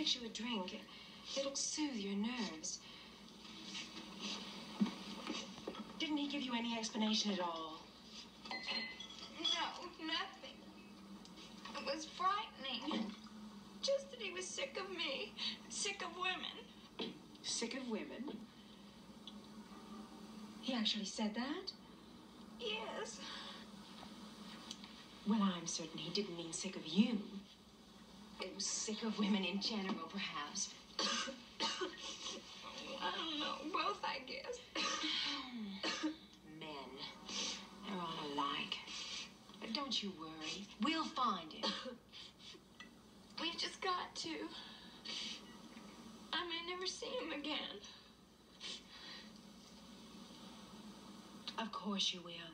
fix you a drink. It'll soothe your nerves. Didn't he give you any explanation at all? No, nothing. It was frightening. Just that he was sick of me, sick of women. Sick of women? He actually said that? Yes. Well, I'm certain he didn't mean sick of you. It was sick of women in general, perhaps. I don't know. Both, I guess. Men. They're all alike. But don't you worry. We'll find him. We've just got to. I may never see him again. Of course you will.